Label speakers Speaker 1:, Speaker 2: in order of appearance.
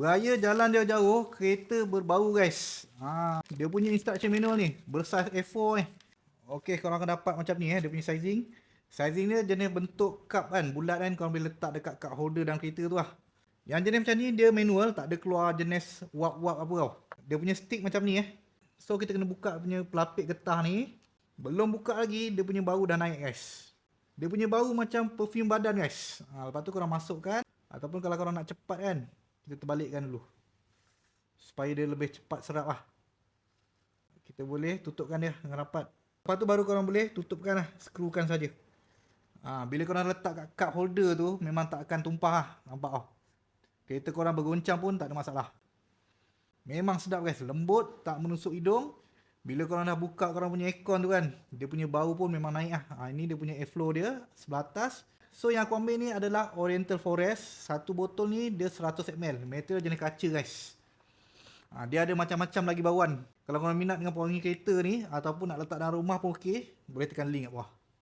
Speaker 1: Beraya jalan dia jauh, kereta berbau guys. Dia punya instruction manual ni, bersaiz A4 ni. Okey, korang akan dapat macam ni dia punya sizing. Sizing dia jenis bentuk cup kan, bulat kan, korang boleh letak dekat cup holder dalam kereta tu lah. Yang jenis macam ni dia manual, tak ada keluar jenis wap-wap apa tau. Dia punya stick macam ni So kita kena buka punya pelapik getah ni. Belum buka lagi, dia punya bau dah naik guys. Dia punya bau macam perfume badan guys. Lepas tu korang masukkan. Ataupun kalau korang nak cepat kan, kita terbalikkan dulu supaya dia lebih cepat serap lah. Kita boleh tutupkan dia dengan rapat. Lepas tu baru korang boleh tutupkan lah, skrukan saja. Bila korang letak kat cup holder tu, memang tak akan tumpah lah. Nampak tau. Kereta korang bergoncang pun tak ada masalah. Memang sedap guys, lembut, tak menusuk hidung. Bila korang dah buka korang punya aircon tu kan, dia punya bau pun memang naik lah. Ini dia punya airflow dia sebelah atas. So yang aku ambil ni adalah Oriental Forest. Satu botol ni dia 100ml. Material jenis kaca guys. Dia ada macam-macam lagi bauan. Kalau korang minat dengan pewangi kereta ni ataupun nak letak dalam rumah pun okey, boleh tekan link kat bawah.